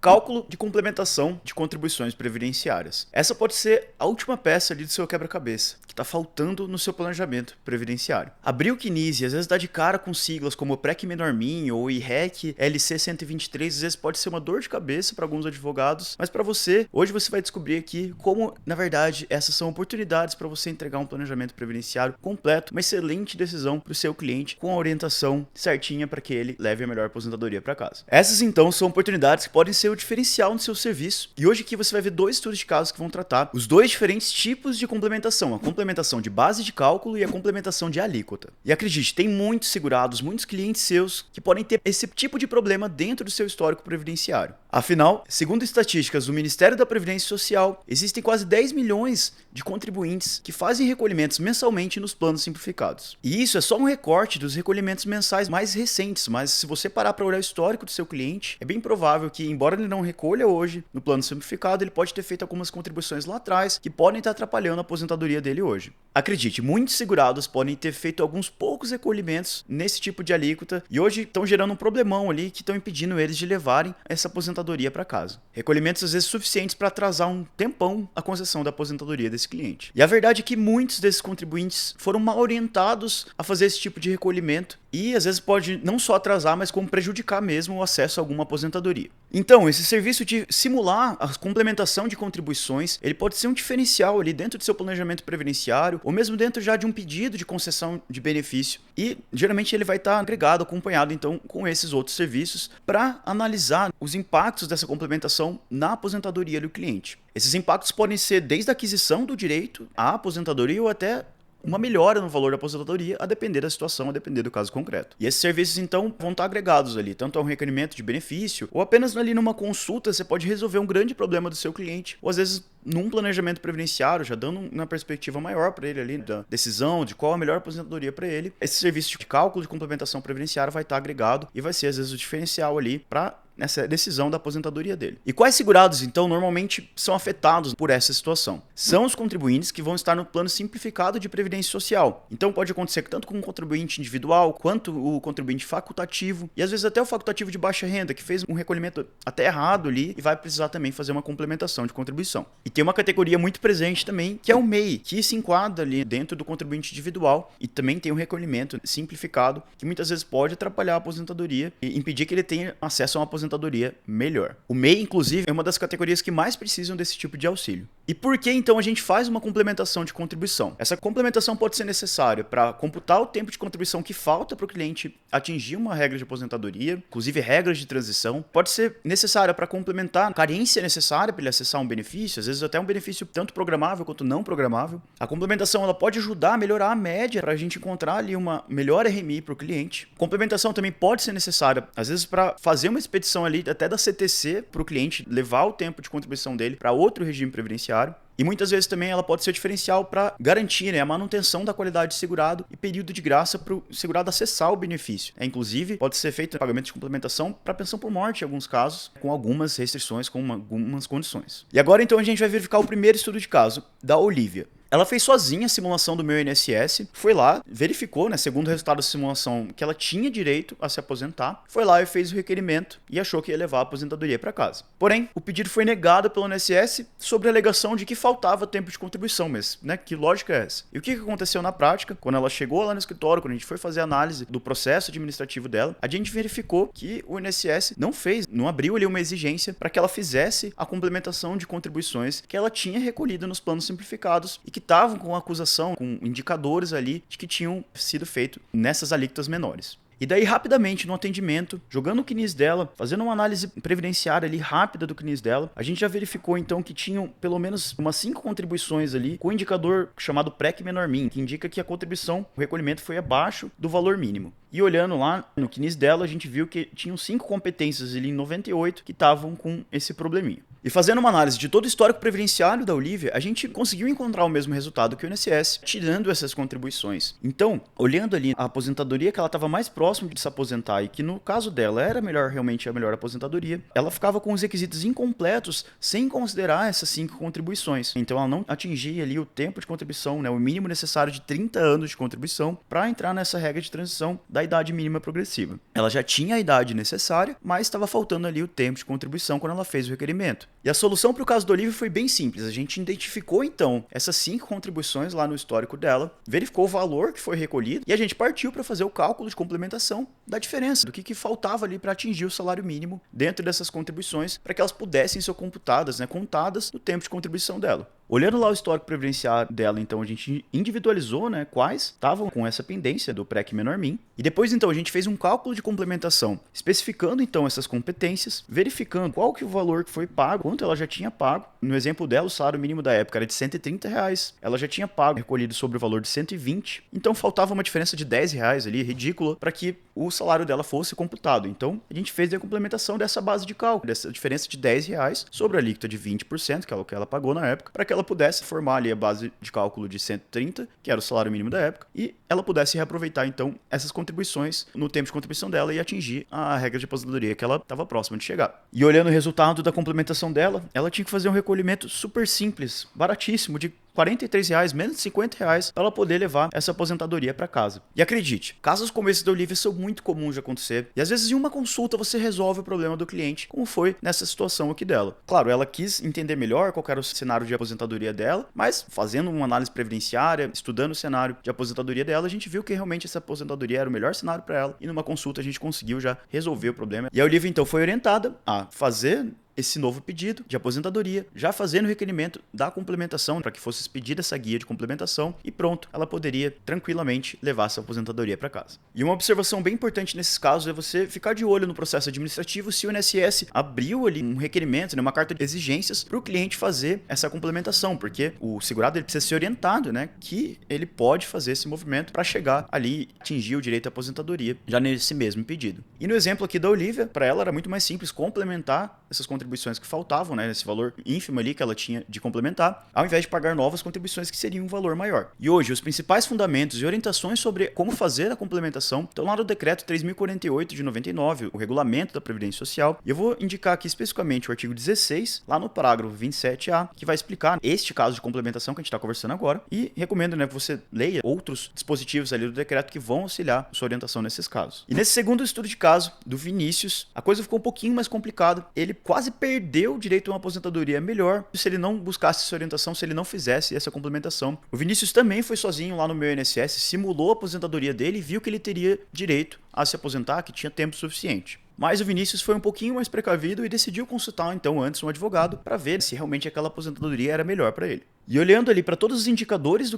cálculo de complementação de contribuições previdenciárias. Essa pode ser a última peça ali do seu quebra-cabeça, que está faltando no seu planejamento previdenciário. Abrir o CNIS e às vezes dar de cara com siglas como PREC-Menormin ou IREC LC 123, às vezes pode ser uma dor de cabeça para alguns advogados, mas para você, hoje você vai descobrir aqui como, na verdade, essas são oportunidades para você entregar um planejamento previdenciário completo, uma excelente decisão para o seu cliente, com a orientação certinha para que ele leve a melhor aposentadoria para casa. Essas, então, são oportunidades que podem ser o diferencial no seu serviço. E hoje aqui você vai ver dois estudos de casos que vão tratar os dois diferentes tipos de complementação, a complementação de base de cálculo e a complementação de alíquota. E acredite, tem muitos segurados, muitos clientes seus que podem ter esse tipo de problema dentro do seu histórico previdenciário. Afinal, segundo estatísticas do Ministério da Previdência Social, existem quase 10 milhões de contribuintes que fazem recolhimentos mensalmente nos planos simplificados. E isso é só um recorte dos recolhimentos mensais mais recentes, mas se você parar para olhar o histórico do seu cliente, é bem provável que, embora ele não recolha hoje no plano simplificado, ele pode ter feito algumas contribuições lá atrás que podem estar atrapalhando a aposentadoria dele hoje. Acredite, muitos segurados podem ter feito alguns poucos recolhimentos nesse tipo de alíquota e hoje estão gerando um problemão ali que estão impedindo eles de levarem essa aposentadoria para casa. Recolhimentos às vezes suficientes para atrasar um tempão a concessão da aposentadoria desse cliente. E a verdade é que muitos desses contribuintes foram mal orientados a fazer esse tipo de recolhimento e às vezes pode não só atrasar, mas como prejudicar mesmo o acesso a alguma aposentadoria. Então, esse serviço de simular a complementação de contribuições, ele pode ser um diferencial ali dentro do seu planejamento previdenciário ou mesmo dentro já de um pedido de concessão de benefício. E geralmente ele vai estar agregado, acompanhado então com esses outros serviços para analisar os impactos dessa complementação na aposentadoria do cliente. Esses impactos podem ser desde a aquisição do direito à aposentadoria ou até uma melhora no valor da aposentadoria, a depender da situação, a depender do caso concreto. E esses serviços, então, vão estar agregados ali, tanto a um requerimento de benefício, ou apenas ali numa consulta, você pode resolver um grande problema do seu cliente, ou às vezes num planejamento previdenciário, já dando uma perspectiva maior para ele ali, da decisão de qual a melhor aposentadoria para ele. Esse serviço de cálculo de complementação previdenciária vai estar agregado e vai ser, às vezes, o diferencial ali para nessa decisão da aposentadoria dele. E quais segurados, então, normalmente são afetados por essa situação? São os contribuintes que vão estar no plano simplificado de previdência social. Então pode acontecer que tanto com o contribuinte individual, quanto o contribuinte facultativo, e às vezes até o facultativo de baixa renda, que fez um recolhimento até errado ali, e vai precisar também fazer uma complementação de contribuição. E tem uma categoria muito presente também, que é o MEI, que se enquadra ali dentro do contribuinte individual, e também tem um recolhimento simplificado, que muitas vezes pode atrapalhar a aposentadoria e impedir que ele tenha acesso a uma aposentadoria melhor. O MEI, inclusive, é uma das categorias que mais precisam desse tipo de auxílio. E por que, então, a gente faz uma complementação de contribuição? Essa complementação pode ser necessária para computar o tempo de contribuição que falta para o cliente atingir uma regra de aposentadoria, inclusive regras de transição. Pode ser necessária para complementar a carência necessária para ele acessar um benefício, às vezes até um benefício tanto programável quanto não programável. A complementação ela pode ajudar a melhorar a média para a gente encontrar ali uma melhor RMI para o cliente. Complementação também pode ser necessária, às vezes, para fazer uma expedição ali até da CTC para o cliente levar o tempo de contribuição dele para outro regime previdenciário. E muitas vezes também ela pode ser diferencial para garantir a manutenção da qualidade de segurado e período de graça para o segurado acessar o benefício. Inclusive, pode ser feito pagamento de complementação para pensão por morte em alguns casos, com algumas restrições, com algumas condições. E agora então a gente vai verificar o primeiro estudo de caso da Olivia. Ela fez sozinha a simulação do meu INSS, foi lá, verificou, segundo o resultado da simulação, que ela tinha direito a se aposentar, foi lá e fez o requerimento e achou que ia levar a aposentadoria para casa. Porém, o pedido foi negado pelo INSS sobre a alegação de que faltava tempo de contribuição, mas, que lógica é essa? E o que aconteceu na prática? Quando ela chegou lá no escritório, quando a gente foi fazer a análise do processo administrativo dela, a gente verificou que o INSS não abriu ali uma exigência para que ela fizesse a complementação de contribuições que ela tinha recolhido nos planos simplificados e que estavam com acusação, com indicadores ali de que tinham sido feitos nessas alíquotas menores. E daí, rapidamente, no atendimento, jogando o CNIS dela, fazendo uma análise previdenciária ali rápida do CNIS dela, a gente já verificou, então, que tinham pelo menos umas 5 contribuições ali com um indicador chamado PREC-Menormin, que indica que a contribuição, o recolhimento foi abaixo do valor mínimo. E olhando lá no CNIS dela, a gente viu que tinham 5 competências ali em 98 que estavam com esse probleminha. E fazendo uma análise de todo o histórico previdenciário da Olivia, a gente conseguiu encontrar o mesmo resultado que o INSS, tirando essas contribuições. Então, olhando ali a aposentadoria que ela estava mais próxima de se aposentar e que no caso dela era realmente a melhor aposentadoria, ela ficava com os requisitos incompletos sem considerar essas 5 contribuições. Então ela não atingia ali o tempo de contribuição, né, o mínimo necessário de 30 anos de contribuição para entrar nessa regra de transição da idade mínima progressiva. Ela já tinha a idade necessária, mas estava faltando ali o tempo de contribuição quando ela fez o requerimento. E a solução para o caso da Olivia foi bem simples. A gente identificou então essas 5 contribuições lá no histórico dela, verificou o valor que foi recolhido e a gente partiu para fazer o cálculo de complementação da diferença, do que faltava ali para atingir o salário mínimo dentro dessas contribuições, para que elas pudessem ser computadas, né, contadas no tempo de contribuição dela. Olhando lá o histórico previdenciário dela, então a gente individualizou, né, quais estavam com essa pendência do PREC menor min. E depois então a gente fez um cálculo de complementação, especificando então essas competências, verificando qual que é o valor que foi pago, quanto ela já tinha pago. No exemplo dela, o salário mínimo da época era de R$130, ela já tinha pago, recolhido sobre o valor de 120, então faltava uma diferença de R$10 ali, ridícula, para que o salário dela fosse computado. Então a gente fez a complementação dessa base de cálculo, dessa diferença de R$10 sobre a alíquota de 20%, que é o que ela pagou na época, para que ela pudesse formar ali a base de cálculo de 130, que era o salário mínimo da época, e ela pudesse reaproveitar então essas contribuições no tempo de contribuição dela e atingir a regra de aposentadoria que ela estava próxima de chegar. E olhando o resultado da complementação dela, ela tinha que fazer um recolhimento super simples, baratíssimo, de R$43, menos de R$50, para ela poder levar essa aposentadoria para casa. E acredite, casos como esse da Olivia são muito comuns de acontecer, e às vezes em uma consulta você resolve o problema do cliente, como foi nessa situação aqui dela. Claro, ela quis entender melhor qual era o cenário de aposentadoria dela, mas fazendo uma análise previdenciária, estudando o cenário de aposentadoria dela, a gente viu que realmente essa aposentadoria era o melhor cenário para ela, e numa consulta a gente conseguiu já resolver o problema. E a Olivia então foi orientada a fazer esse novo pedido de aposentadoria, já fazendo o requerimento da complementação para que fosse expedida essa guia de complementação e pronto, ela poderia tranquilamente levar essa aposentadoria para casa. E uma observação bem importante nesses casos é você ficar de olho no processo administrativo se o INSS abriu ali um requerimento, né, uma carta de exigências para o cliente fazer essa complementação, porque o segurado ele precisa ser orientado, né, que ele pode fazer esse movimento para chegar ali e atingir o direito à aposentadoria já nesse mesmo pedido. E no exemplo aqui da Olivia, para ela era muito mais simples complementar essas contribuições que faltavam, né, nesse valor ínfimo ali que ela tinha de complementar, ao invés de pagar novas contribuições que seriam um valor maior. E hoje, os principais fundamentos e orientações sobre como fazer a complementação estão lá no decreto 3048 de 99, o regulamento da Previdência Social, e eu vou indicar aqui especificamente o artigo 16, lá no parágrafo 27A, que vai explicar este caso de complementação que a gente está conversando agora, e recomendo, né, que você leia outros dispositivos ali do decreto que vão auxiliar sua orientação nesses casos. E nesse segundo estudo de caso do Vinícius, a coisa ficou um pouquinho mais complicada, ele quase perdeu o direito a uma aposentadoria melhor se ele não buscasse essa orientação, se ele não fizesse essa complementação. O Vinícius também foi sozinho lá no meu INSS, simulou a aposentadoria dele e viu que ele teria direito a se aposentar, que tinha tempo suficiente. Mas o Vinícius foi um pouquinho mais precavido e decidiu consultar então antes um advogado para ver se realmente aquela aposentadoria era melhor para ele. E olhando ali para todos os indicadores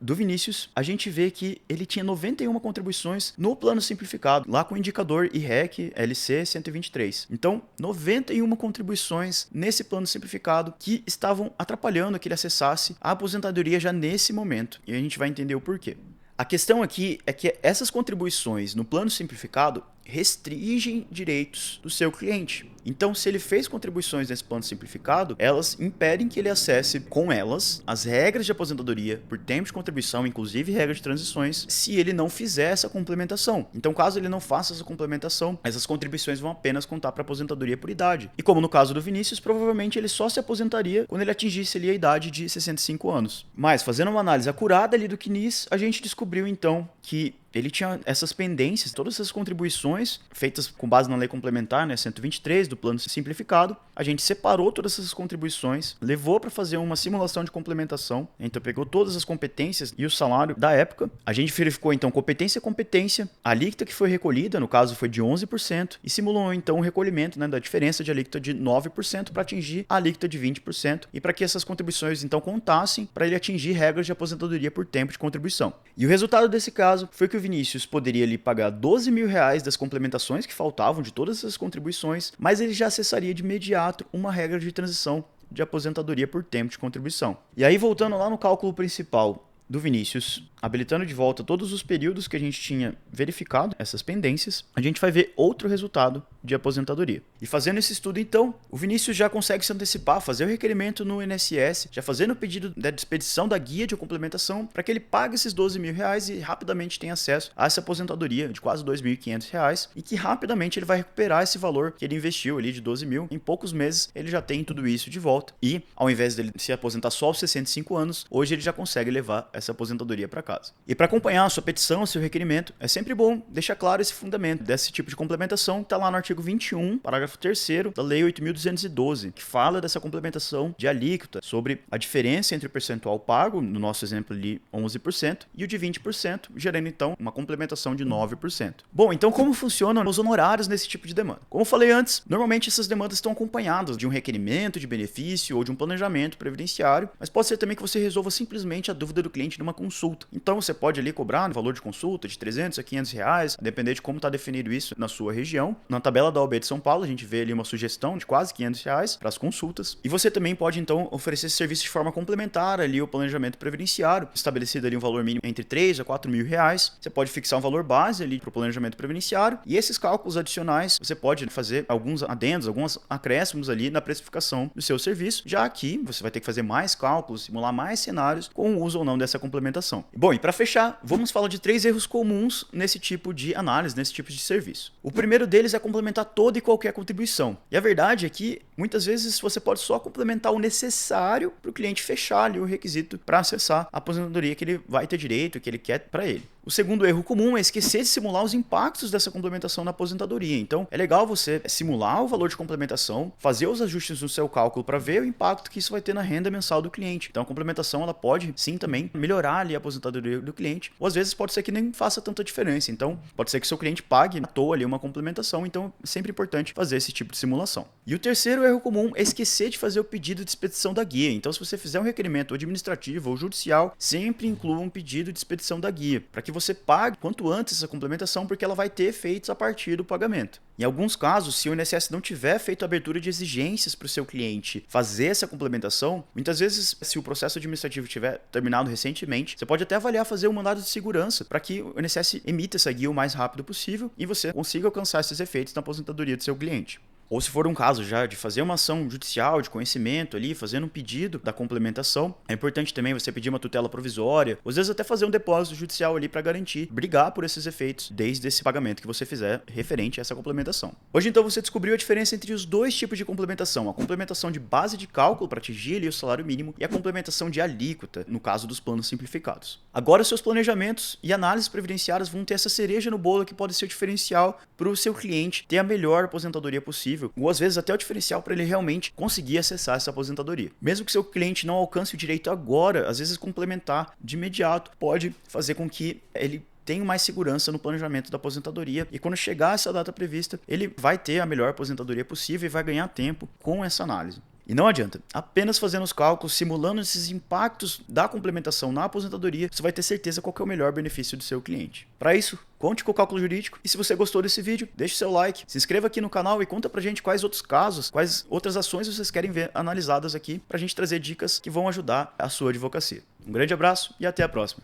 do Vinícius, a gente vê que ele tinha 91 contribuições no plano simplificado, lá com o indicador IREC LC 123. Então, 91 contribuições nesse plano simplificado que estavam atrapalhando que ele acessasse a aposentadoria já nesse momento. E a gente vai entender o porquê. A questão aqui é que essas contribuições no plano simplificado restringem direitos do seu cliente. Então, se ele fez contribuições nesse plano simplificado, elas impedem que ele acesse com elas as regras de aposentadoria por tempo de contribuição, inclusive regras de transições, se ele não fizer essa complementação. Então, caso ele não faça essa complementação, essas contribuições vão apenas contar para aposentadoria por idade. E como no caso do Vinícius, provavelmente ele só se aposentaria quando ele atingisse ali a idade de 65 anos. Mas, fazendo uma análise acurada ali do CNIS, a gente descobriu então que ele tinha essas pendências, todas essas contribuições feitas com base na lei complementar, né, 123 do plano simplificado. A gente separou todas essas contribuições, levou para fazer uma simulação de complementação, então pegou todas as competências e o salário da época. A gente verificou então competência a competência, a alíquota que foi recolhida, no caso foi de 11%, e simulou então o recolhimento, né, da diferença de alíquota de 9% para atingir a alíquota de 20%, e para que essas contribuições então contassem para ele atingir regras de aposentadoria por tempo de contribuição. E o resultado desse caso foi que o Vinícius poderia ali pagar R$12 mil das complementações que faltavam de todas essas contribuições, mas ele já acessaria de imediato uma regra de transição de aposentadoria por tempo de contribuição. E aí, voltando lá no cálculo principal, do Vinícius, habilitando de volta todos os períodos que a gente tinha verificado essas pendências, a gente vai ver outro resultado de aposentadoria. E fazendo esse estudo, então, o Vinícius já consegue se antecipar, fazer o requerimento no INSS, já fazendo o pedido da expedição da guia de complementação para que ele pague esses R$ 12.000 e rapidamente tenha acesso a essa aposentadoria de quase R$ 2.500 e que rapidamente ele vai recuperar esse valor que ele investiu ali de 12 mil. Em poucos meses ele já tem tudo isso de volta e ao invés dele se aposentar só aos 65 anos, hoje ele já consegue levar essa aposentadoria para casa. E para acompanhar a sua petição, o seu requerimento, é sempre bom deixar claro esse fundamento desse tipo de complementação que está lá no artigo 21, parágrafo 3º da Lei 8.212, que fala dessa complementação de alíquota sobre a diferença entre o percentual pago, no nosso exemplo ali 11%, e o de 20%, gerando então uma complementação de 9%. Bom, então como funcionam os honorários nesse tipo de demanda? Como eu falei antes, normalmente essas demandas estão acompanhadas de um requerimento de benefício ou de um planejamento previdenciário, mas pode ser também que você resolva simplesmente a dúvida do cliente numa consulta. Então você pode ali cobrar no valor de consulta de R$ 300 a R$ 500, depender de como está definido isso na sua região. Na tabela da OAB de São Paulo, a gente vê ali uma sugestão de quase R$ 500 para as consultas. E você também pode então oferecer esse serviço de forma complementar ali o planejamento previdenciário, estabelecido ali um valor mínimo entre R$ 3.000 a R$ 4.000. Você pode fixar um valor base ali para o planejamento previdenciário e esses cálculos adicionais você pode fazer alguns adendos, alguns acréscimos ali na precificação do seu serviço, já que você vai ter que fazer mais cálculos, simular mais cenários com o uso ou não dessa complementação. Bom, e para fechar, vamos falar de 3 erros comuns nesse tipo de análise, nesse tipo de serviço. O primeiro deles é complementar toda e qualquer contribuição. E a verdade é que muitas vezes você pode só complementar o necessário para o cliente fechar ali o requisito para acessar a aposentadoria que ele vai ter direito, que ele quer para ele. O segundo erro comum é esquecer de simular os impactos dessa complementação na aposentadoria. Então, é legal você simular o valor de complementação, fazer os ajustes no seu cálculo para ver o impacto que isso vai ter na renda mensal do cliente. Então, a complementação ela pode, sim, também melhorar ali a aposentadoria do cliente. Ou às vezes pode ser que nem faça tanta diferença. Então, pode ser que o seu cliente pague à toa ali uma complementação. Então, é sempre importante fazer esse tipo de simulação. E o terceiro erro comum é esquecer de fazer o pedido de expedição da guia. Então, se você fizer um requerimento administrativo ou judicial, sempre inclua um pedido de expedição da guia, para que você pague quanto antes essa complementação, porque ela vai ter efeitos a partir do pagamento. Em alguns casos, se o INSS não tiver feito a abertura de exigências para o seu cliente fazer essa complementação, muitas vezes, se o processo administrativo tiver terminado recentemente, você pode até avaliar fazer um mandado de segurança para que o INSS emita essa guia o mais rápido possível e você consiga alcançar esses efeitos na aposentadoria do seu cliente. Ou se for um caso já de fazer uma ação judicial de conhecimento ali, fazendo um pedido da complementação, é importante também você pedir uma tutela provisória, ou às vezes até fazer um depósito judicial ali para garantir, brigar por esses efeitos desde esse pagamento que você fizer referente a essa complementação. Hoje então você descobriu a diferença entre os dois tipos de complementação, a complementação de base de cálculo para atingir ali o salário mínimo e a complementação de alíquota, no caso dos planos simplificados. Agora seus planejamentos e análises previdenciárias vão ter essa cereja no bolo que pode ser o diferencial para o seu cliente ter a melhor aposentadoria possível, ou às vezes até o diferencial para ele realmente conseguir acessar essa aposentadoria. Mesmo que seu cliente não alcance o direito agora, às vezes complementar de imediato pode fazer com que ele tenha mais segurança no planejamento da aposentadoria e quando chegar essa data prevista, ele vai ter a melhor aposentadoria possível e vai ganhar tempo com essa análise. E não adianta, apenas fazendo os cálculos, simulando esses impactos da complementação na aposentadoria, você vai ter certeza qual que é o melhor benefício do seu cliente. Para isso, conte com o cálculo jurídico e se você gostou desse vídeo, deixe seu like, se inscreva aqui no canal e conta pra gente quais outros casos, quais outras ações vocês querem ver analisadas aqui pra gente trazer dicas que vão ajudar a sua advocacia. Um grande abraço e até a próxima.